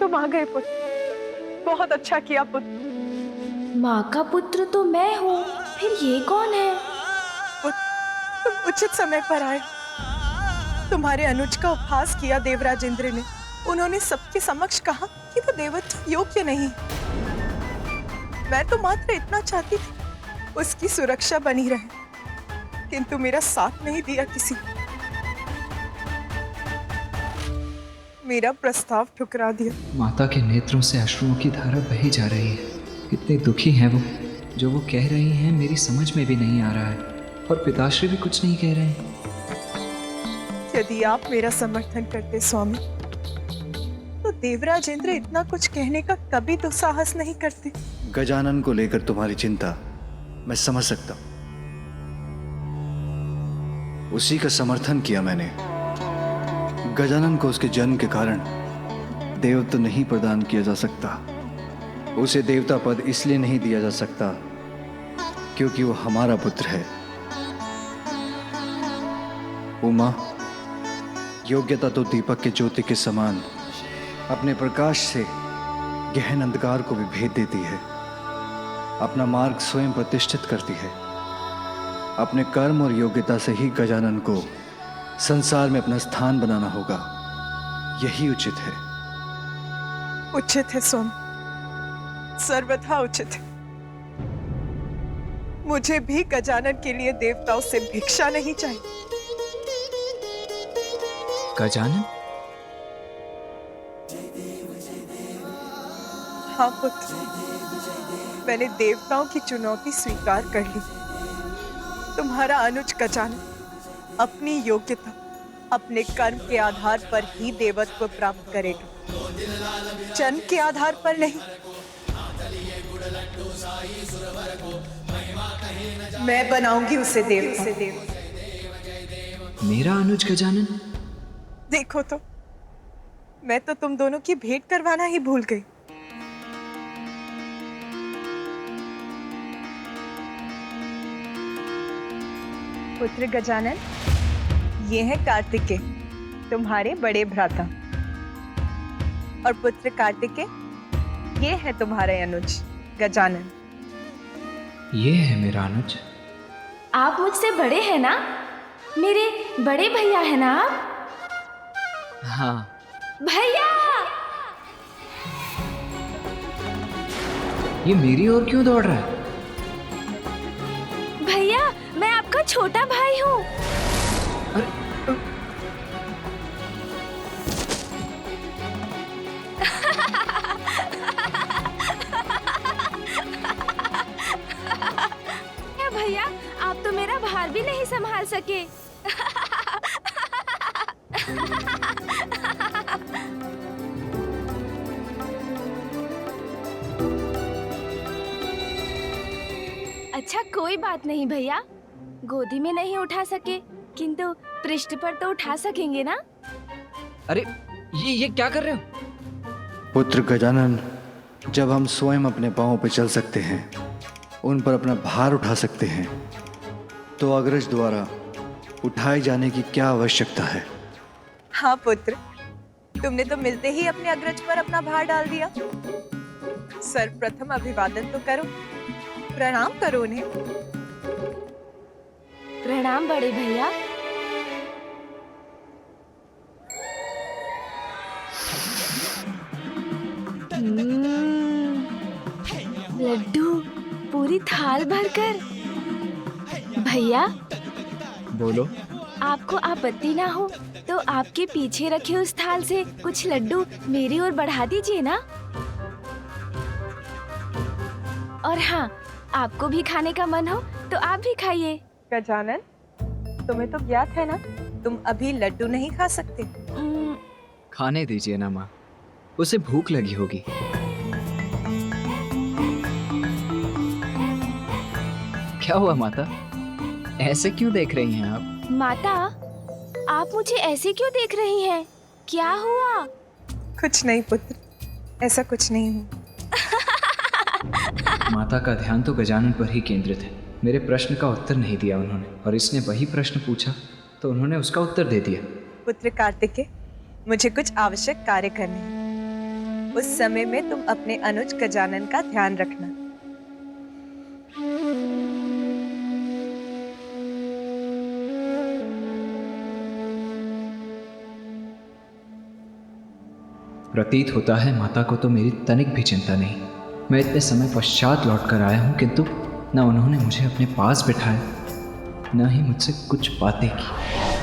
तुम आ गए पुत्र, बहुत अच्छा किया पुत्र। माँ का पुत्र तो मैं हूँ, फिर ये कौन है? पुत्र, तुम उचित समय पर आए। तुम्हारे अनुज का उपहास किया देवराज इंद्र ने। उन्होंने सबके समक्ष कहा कि वो देवत्व योग्य नहीं। मैं तो मात्र इतना चाहती थी उसकी सुरक्षा बनी रहे, किंतु मेरा साथ नहीं दिया किसी। मेरा प्रस्ताव ठुकरा दिया। माता के नेत्रों से अश्रुओं की धारा बही जा रही है। कितने दुखी हैं वो। जो वो कह रही हैं मेरी समझ में भी नहीं आ रहा है, और पिताश्री भी कुछ नहीं कह रहे हैं। यदि आप मेरा समर्थन करते स्वामी, तो देवराज इंद्र इतना कुछ कहने का कभी दुस्साहस नहीं करते। गजानन को लेकर तुम्हारी चिंता मैं समझ सकता हूं। उसी का समर्थन किया मैंने। गजानन को उसके जन्म के कारण देवत्व नहीं प्रदान किया जा सकता। उसे देवता पद इसलिए नहीं दिया जा सकता क्योंकि वो हमारा पुत्र है। उमा, योग्यता तो दीपक के ज्योति के समान अपने प्रकाश से गहन अंधकार को भी भेद देती है। अपना मार्ग स्वयं प्रतिष्ठित करती है। अपने कर्म और योग्यता से ही गजानन को संसार में अपना स्थान बनाना होगा। यही उचित है। उचित है स्वामी, सर्वथा उचित है। मुझे भी गजानन के लिए देवताओं से भिक्षा नहीं चाहिए। गजानन? हाँ पुत्र, मैंने देवताओं की चुनौती स्वीकार कर ली। तुम्हारा अनुज गजानन अपनी योग्यता, अपने कर्म के आधार पर ही देवत्व प्राप्त करेगा, जन्म के आधार पर नहीं। मैं बनाऊंगी उसे देव। मेरा अनुज गजानन? देखो तो, मैं तो तुम दोनों की भेंट करवाना ही भूल गई। पुत्र गजानन, ये है कार्तिकेय, तुम्हारे बड़े भ्राता। और पुत्र कार्तिकेय, ये है तुम्हारे अनुज गजानन। ये है मेरा अनुज। आप मुझसे बड़े हैं ना? मेरे बड़े भैया हैं ना आप? हाँ। भैया! ये मेरी ओर क्यों दौड़ रहा है? भैया, मैं आपका छोटा भाई हूँ। अरे भैया, आप तो मेरा भार भी नहीं संभाल सके। अच्छा, कोई बात नहीं भैया, गोदी में नहीं उठा सके, किंतु पृष्ठ पर तो उठा सकेंगे ना? अरे ये क्या कर रहे हो? पुत्र गजानन, जब हम स्वयं अपने पांवों पर चल सकते हैं, उन पर अपना भार उठा सकते हैं, तो अग्रज द्वारा उठाए जाने की क्या आवश्यकता है? हाँ पुत्र, तुमने तो मिलते ही अपने अग्रज पर अपना भार डाल दिया। सर्वप्रथम अभिवादन तो करो, प्रणाम करो उन्हें। प्रणाम बड़े भैया। लड्डू पूरी थाल भरकर। भैया, बोलो। आपको आपत्ति ना हो तो आपके पीछे रखे उस थाल से कुछ लड्डू मेरी ओर बढ़ा दीजिए ना। और हाँ, आपको भी खाने का मन हो तो आप भी खाइए। गजानन, तुम्हें तो ज्ञात है ना, तुम अभी लड्डू नहीं खा सकते। खाने दीजिए ना माँ, उसे भूख लगी होगी। क्या हुआ माता, ऐसे क्यों देख रही हैं आप? माता, आप मुझे ऐसे क्यों देख रही हैं? क्या हुआ? कुछ नहीं पुत्र, ऐसा कुछ नहीं हुआ। माता का ध्यान तो गजानन पर ही केंद्रित है। मेरे प्रश्न का उत्तर नहीं दिया उन्होंने, और इसने वही प्रश्न पूछा तो उन्होंने उसका उत्तर दे दिया। पुत्र कार्तिकेय, मुझे कुछ आवश्यक कार्य करने हैं। उस समय में तुम अपने अनुज गजानन का ध्यान रखना। प्रतीत होता है माता को तो मेरी तनिक भी चिंता नहीं। मैं इतने समय पश्चात लौट कर आया हूँ, किंतु न उन्होंने मुझे अपने पास बिठाया, न ही मुझसे कुछ बातें की।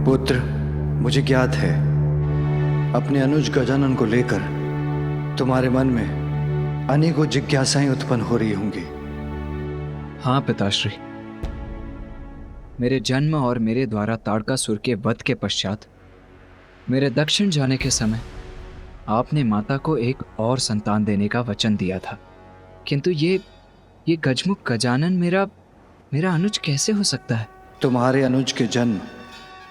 पुत्र, मुझे ज्ञात है अपने अनुज गजानन को लेकर तुम्हारे मन में अनेकों जिज्ञासाएं उत्पन्न हो रही होंगी। हाँ पिताश्री, मेरे जन्म और मेरे द्वारा ताड़कासुर के वध के पश्चात मेरे दक्षिण जाने के समय आपने माता को एक और संतान देने का वचन दिया था, किंतु ये गजमुख गजानन मेरा अनुज कैसे हो सकता है? तुम्हारे अनुज के जन्म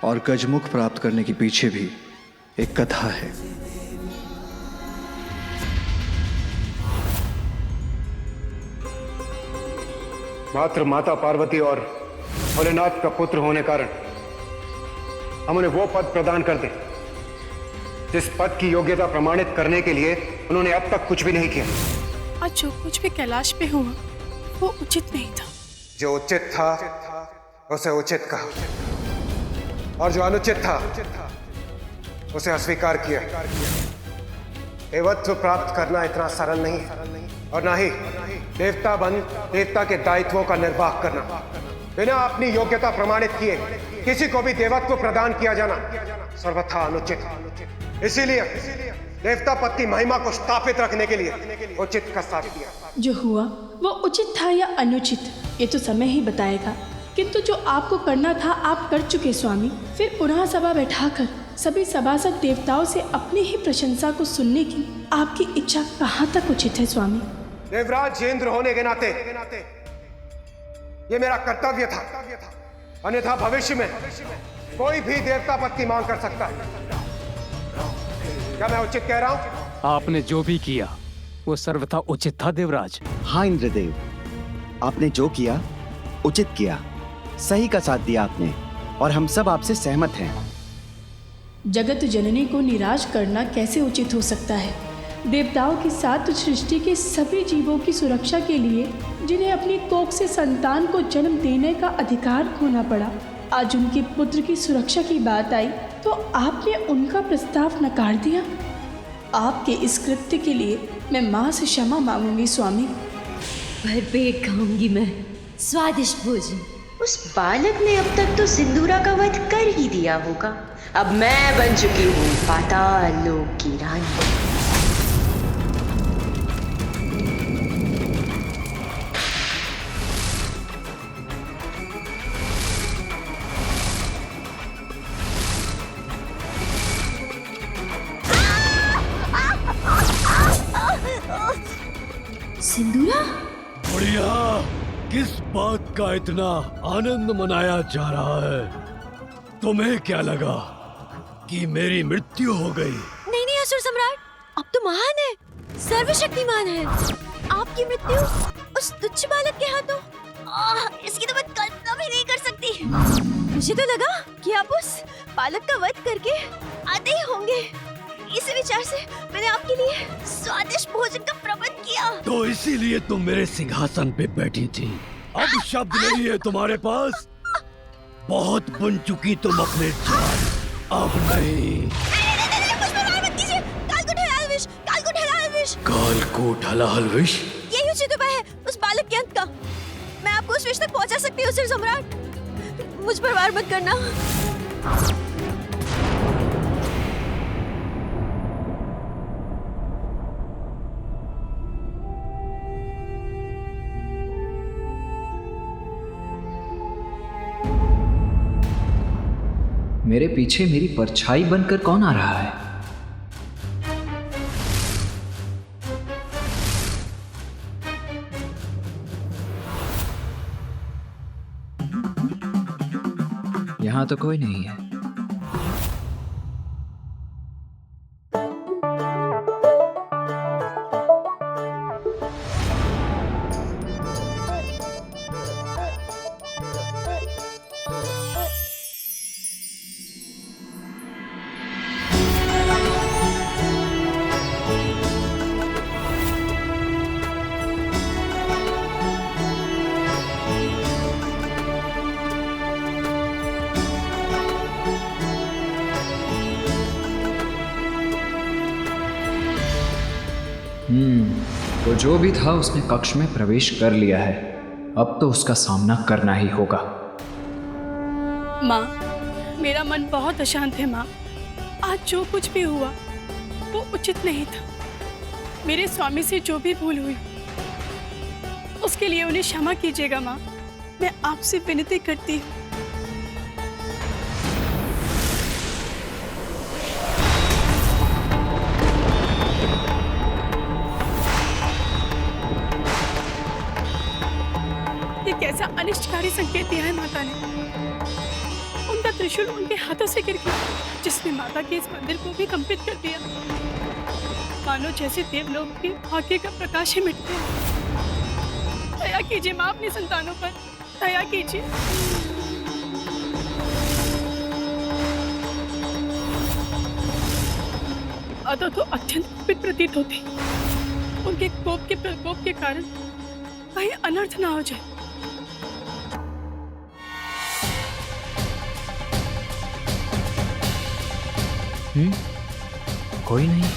और गजमुख प्राप्त करने के पीछे भी एक कथा है। मात्र माता पार्वती और भोलेनाथ का पुत्र होने कारण हम उन्हें वो पद प्रदान कर दें जिस पद की योग्यता प्रमाणित करने के लिए उन्होंने अब तक कुछ भी नहीं किया। और जो कुछ भी कैलाश पे हुआ वो उचित नहीं था। जो उचित था उसे उचित कहा और जो अनुचित था उसे अस्वीकार किया। देवत्व प्राप्त करना इतना सरल नहीं है और ना ही देवता बन देवता के दायित्वों का निर्वाह करना। बिना अपनी योग्यता प्रमाणित किए किसी को भी देवत्व प्रदान किया जाना सर्वथा अनुचित। इसीलिए देवता पद की महिमा को स्थापित रखने के लिए उचित का साथ दिया। जो हुआ वो उचित था या अनुचित ये तो समय ही बताएगा, किंतु जो आपको करना था आप कर चुके स्वामी। फिर पुनः सभा बैठाकर सभी सभासद देवताओं से अपनी ही प्रशंसा को सुनने की आपकी इच्छा कहाँ तक उचित है स्वामी? देवराज इंद्र होने के नाते ये मेरा कर्तव्य था, अन्यथा भविष्य में कोई भी देवता पद की मांग कर सकता है। क्या मैं उचित कह रहा हूँ? आपने जो भी किया वो सर्वथा उचित था देवराज। हाँ इंद्रदेव, आपने जो किया उचित किया, सही का साथ दिया आपने और हम सब आपसे सहमत हैं। जगत जननी को निराश करना कैसे उचित हो सकता है? देवताओं के साथ सृष्टि के सभी जीवों की सुरक्षा के लिए जिन्हें अपनी कोख से संतान को जन्म देने का अधिकार खोना पड़ा, आज उनके पुत्र की सुरक्षा की बात आई तो आपने उनका प्रस्ताव नकार दिया। आपके इस कृत्य के लिए मैं माँ से क्षमा मांगूंगी स्वामी। भरपेट खाऊंगी मैं स्वादिष्ट भोजन। उस बालक ने अब तक तो सिंदूरा का वध कर ही दिया होगा। अब मैं बन चुकी हूँ पाताल लोक की रानी। सिंदूरा, बढ़िया, किस बात का इतना आनंद मनाया जा रहा है? तुम्हें क्या लगा कि मेरी मृत्यु हो गई? नहीं नहीं असुर सम्राट, अब तो महान है, सर्वशक्तिमान है। आपकी मृत्यु उस तुच्छ बालक के हाथों, इसकी तो मैं कल्पना भी नहीं कर सकती। मुझे तो लगा कि आप उस बालक का वध करके आते ही होंगे। इसी विचार से मैंने आपके लिए स्वादिष्ट भोजन का प्रबंध किया। तो इसीलिए तुम मेरे सिंहासन पे बैठी थी। अब शब्द नहीं है तुम्हारे पास? बहुत बन चुकी तुम अपने जान, अब नहीं। कालकूट हलाहल विष, यही उचित उपाय है उस बालक के अंत का। मैं आपको उस विष तक पहुंचा सकती हूँ। सिर सम्राट, मुझ पर वार मत करना। मेरे पीछे मेरी परछाई बनकर कौन आ रहा है? यहाँ तो कोई नहीं है। तो जो भी था उसने कक्ष में प्रवेश कर लिया है। अब तो उसका सामना करना ही होगा। माँ, मेरा मन बहुत अशांत है माँ। आज जो कुछ भी हुआ वो उचित नहीं था। मेरे स्वामी से जो भी भूल हुई उसके लिए उन्हें क्षमा कीजिएगा माँ। मैं आपसे विनती करती हूँ। ये कैसा अनिष्टकारी संकेत दिया है माता ने। उनका त्रिशूल उनके हाथों से गिर गया, जिसने माता के इस मंदिर को भी कंपित कर दिया। मानो जैसे देवलोक के भाग्य का प्रकाश ही मिट गया। दया कीजिए माँ अपनी संतानों पर, दया कीजिए। अदा तो अत्यंत कुपित प्रतीत होती। उनके कोप के प्रकोप के कारण कहीं अनर्थ ना हो जाए। कोई नहीं,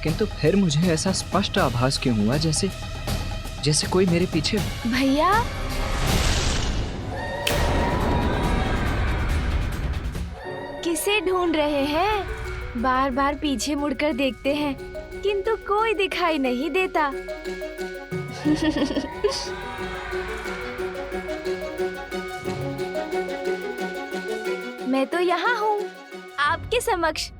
किंतु फिर मुझे ऐसा स्पष्ट आभास क्यों हुआ जैसे कोई मेरे पीछे। भैया, किसे ढूंढ रहे हैं? बार बार पीछे मुड़कर देखते हैं किंतु कोई दिखाई नहीं देता। मैं तो यहाँ हूँ आपके समक्ष।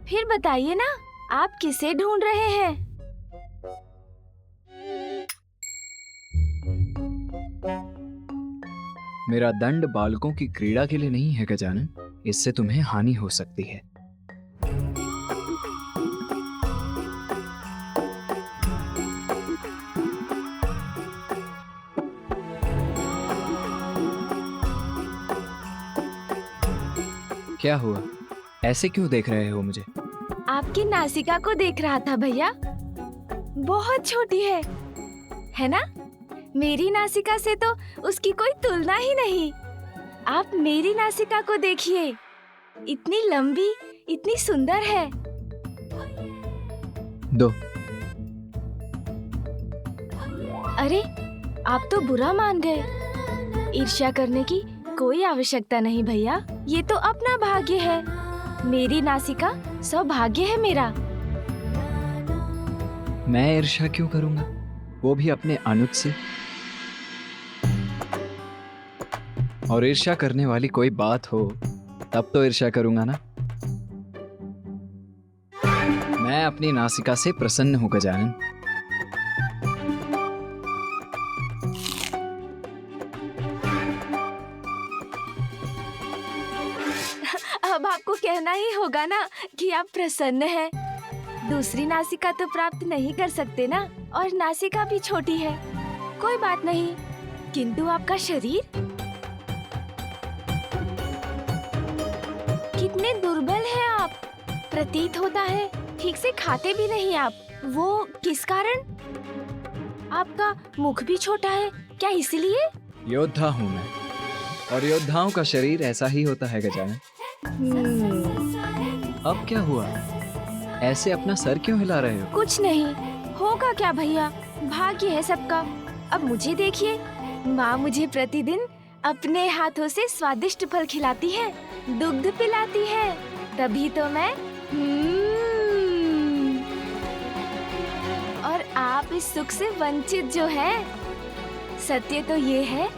फिर बताइए ना, आप किसे ढूंढ रहे हैं? मेरा दंड बालकों की क्रीड़ा के लिए नहीं है गजानन, इससे तुम्हें हानि हो सकती है। क्या हुआ? ऐसे क्यों देख रहे हो मुझे? आपकी नासिका को देख रहा था भैया। बहुत छोटी है ना? मेरी नासिका से तो उसकी कोई तुलना ही नहीं। आप मेरी नासिका को देखिए, इतनी लंबी, इतनी सुंदर है। दो। अरे, आप तो बुरा मान गए। ईर्ष्या करने की कोई आवश्यकता नहीं भैया, ये तो अपना भाग्य है। मेरी नासिका सौभाग्य है मेरा। मैं ईर्ष्या क्यों करूंगा, वो भी अपने अनुज से। और ईर्ष्या करने वाली कोई बात हो तब तो ईर्ष्या करूंगा ना। मैं अपनी नासिका से प्रसन्न हूं गजानन। अब आपको कहना ही होगा ना कि आप प्रसन्न हैं। दूसरी नासिका तो प्राप्त नहीं कर सकते ना, और नासिका भी छोटी है। कोई बात नहीं, किंतु आपका शरीर कितने दुर्बल हैं आप। प्रतीत होता है ठीक से खाते भी नहीं आप। वो किस कारण? आपका मुख भी छोटा है क्या, इसलिए? योद्धा हूं मैं, और योद्धाओं का शरीर ऐसा ही होता है गजानन। अब क्या हुआ? ऐसे अपना सर क्यों हिला रहे हो? कुछ नहीं होगा क्या भैया, भाग्य है सबका। अब मुझे देखिए, माँ मुझे प्रतिदिन अपने हाथों से स्वादिष्ट फल खिलाती है, दुग्ध पिलाती है, तभी तो मैं और आप इस सुख से वंचित जो है। सत्य तो ये है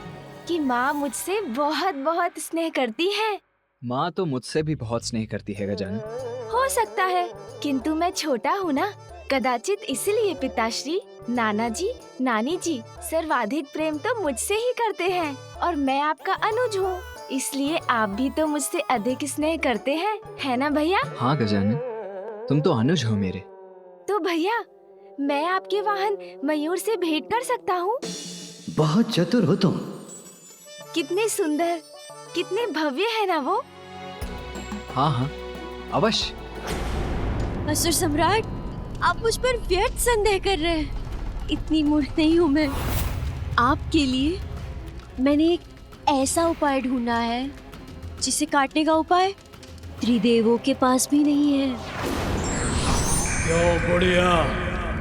कि माँ मुझसे बहुत बहुत स्नेह करती है। माँ तो मुझसे भी बहुत स्नेह करती है गजानन। हो सकता है, किंतु मैं छोटा हूँ ना, कदाचित इसलिए पिताश्री, नाना जी, नानी जी सर्वाधिक प्रेम तो मुझसे ही करते हैं, और मैं आपका अनुज हूँ, इसलिए आप भी तो मुझसे अधिक स्नेह करते हैं, है ना भैया? हाँ गजानन, तुम तो अनुज हो मेरे। तो भैया, मैं आपके वाहन मयूर से भेंट कर सकता हूँ? बहुत चतुर हो तुम। कितने सुंदर, कितने भव्य है ना वो। हाँ हाँ, अवश्य। असुर सम्राट, आप मुझ पर व्यर्थ संदेह कर रहे हैं। इतनी मूर्ख नहीं हूँ मैं। आपके लिए मैंने एक ऐसा उपाय ढूंढा है जिसे काटने का उपाय त्रिदेवों के पास भी नहीं है। क्यों बुढ़िया,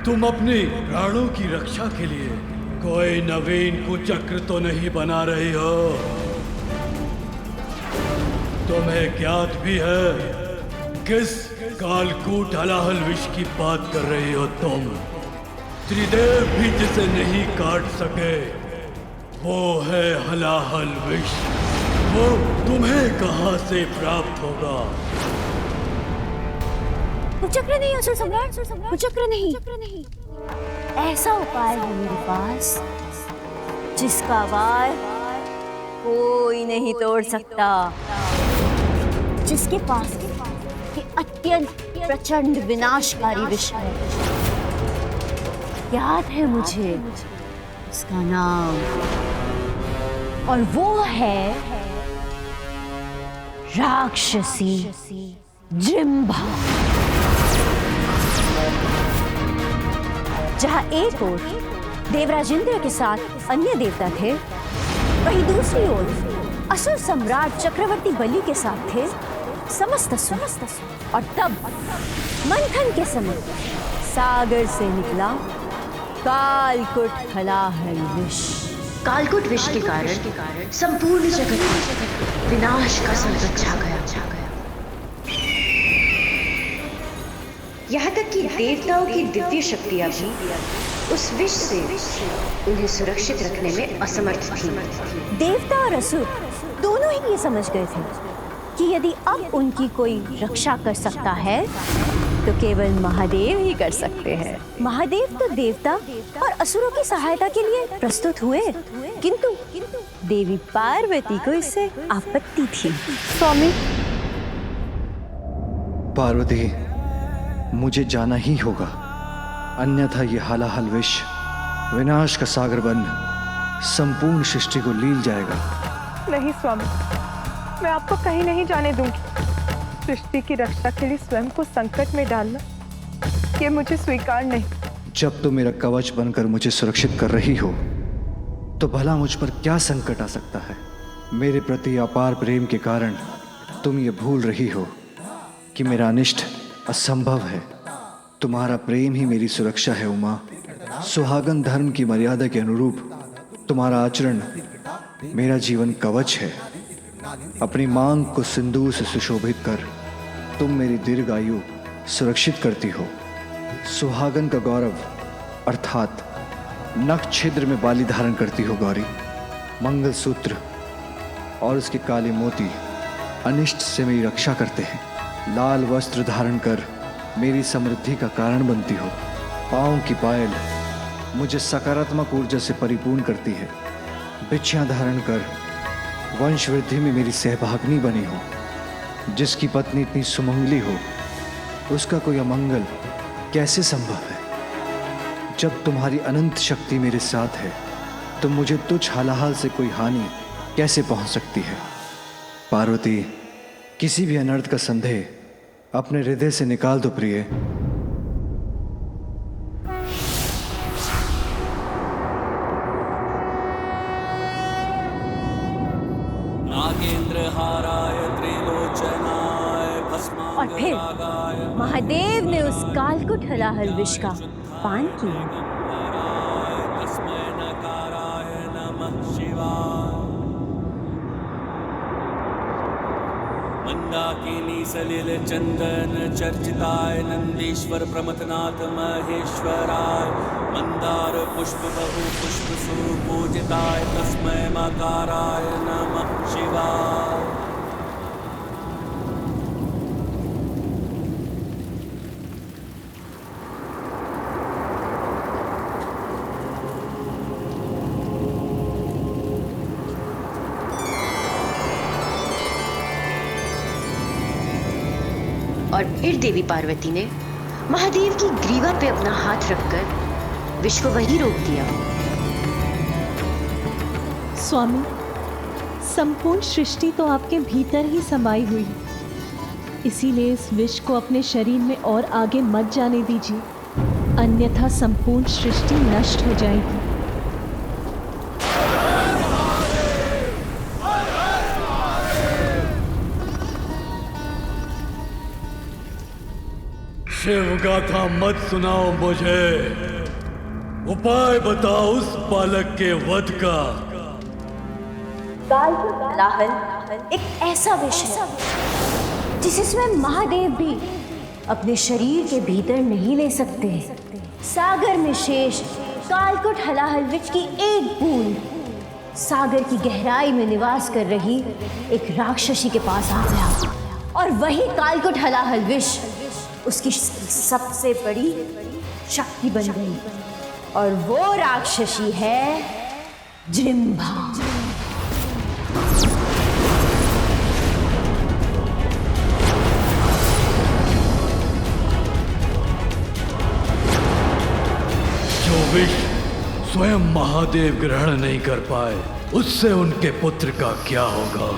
तुम अपनी प्राणों की रक्षा के लिए कोई नवीन कुचक्र तो नहीं बना रही हो? तुम्हें ज्ञात भी है किस कालकूट हलाहल विष की बात कर रही हो तुम? त्रिदेव भी जिसे नहीं काट सके वो है हलाहल विष। वो तुम्हें कहां से प्राप्त होगा? कुचक्र नहीं असुर सम्राट, कुचक्र नहीं। ऐसा उपाय है मेरे पास जिसका वार कोई नहीं तोड़ सकता, जिसके पास ये अत्यंत प्रचंड विनाशकारी विष है। याद है मुझे उसका नाम, और वो है राक्षसी जिम्भा। जहां एक ओर देवराज इंद्र के साथ अन्य देवता थे, वहीं दूसरी ओर असुर सम्राट चक्रवर्ती बलि के साथ थे समस्त असुर। और तब मंथन के समय सागर से निकला कालकूट हलाहल विष। कालकूट विष के कारण संपूर्ण जगत में विनाश का संकट छा गया। यहाँ तक कि देवताओं की दिव्य शक्तियां भी उस विष से उन्हें सुरक्षित रखने में असमर्थ थी। देवता और असुर दोनों ही ये समझ गए थे कि यदि अब उनकी कोई रक्षा कर सकता है तो केवल महादेव ही कर सकते हैं। महादेव तो देवता और असुरों की सहायता के लिए प्रस्तुत हुए, किंतु देवी पार्वती को इससे आपत्ति थी। स्वामी, पार्वती, मुझे जाना ही होगा, अन्यथा ये हलाहल विष विनाश का सागर बन संपूर्ण सृष्टि को लील जाएगा। नहीं स्वामी, मैं आपको कहीं नहीं जाने दूंगी। सृष्टि की रक्षा के लिए स्वयं को संकट में डालना ये मुझे स्वीकार नहीं। जब तुम मेरा कवच बनकर मुझे सुरक्षित कर रही हो तो भला मुझ पर क्या संकट आ सकता है? मेरे प्रति अपार प्रेम के कारण तुम ये भूल रही हो कि मेरा अनिष्ट असंभव है। तुम्हारा प्रेम ही मेरी सुरक्षा है उमा। सुहागन धर्म की मर्यादा के अनुरूप तुम्हारा आचरण मेरा जीवन कवच है। अपनी मांग को सिंदूर से सुशोभित कर तुम मेरी दीर्घायु सुरक्षित करती हो। सुहागन का गौरव अर्थात नख छिद्र में बाली धारण करती हो गौरी। मंगलसूत्र और उसके काले मोती अनिष्ट से मेरी रक्षा करते हैं। लाल वस्त्र धारण कर मेरी समृद्धि का कारण बनती हो। पाँव की पायल मुझे सकारात्मक ऊर्जा से परिपूर्ण करती है। बिछियाँ धारण कर वंश वृद्धि में मेरी सहभागिनी बनी हो। जिसकी पत्नी इतनी सुमंगली हो उसका कोई अमंगल कैसे संभव है? जब तुम्हारी अनंत शक्ति मेरे साथ है तो मुझे तुच्छ हालाहाल से कोई हानि कैसे पहुंच सकती है? पार्वती, किसी भी अनर्थ का संदेह अपने हृदय से निकाल दो प्रिय। और फिर महादेव ने उस कालकूट हलाहल विष का पान किया। मंदाकिनी सलिल चंदन चर्चिताय नंदीश्वर प्रमथनाथ महेश्वराय मंदार पुष्प बहु पुष्प सुपूजिताय तस्मै मकाराय नमः शिवाय। और फिर देवी पार्वती ने महादेव की ग्रीवा पे अपना हाथ रखकर विष को वहीं रोक दिया। स्वामी, संपूर्ण सृष्टि तो आपके भीतर ही समाई हुई है, इसीलिए इस विष को अपने शरीर में और आगे मत जाने दीजिए, अन्यथा संपूर्ण सृष्टि नष्ट हो जाएगी। शिव गाथा मत सुनाओ मुझे, उपाय बताओ उस बालक के वध का। कालकूट हलाहल एक ऐसा विष है जिसे स्वयं महादेव भी अपने शरीर के भीतर नहीं ले सकते। सागर में शेष कालकूट हलाहल विष की एक बूंद सागर की गहराई में निवास कर रही एक राक्षसी के पास आ गया और वही कालकूट हलाहल विष उसकी सबसे बड़ी शक्ति बन गई और वो राक्षसी है जृंभा। जो विष स्वयं महादेव ग्रहण नहीं कर पाए, उससे उनके पुत्र का क्या होगा?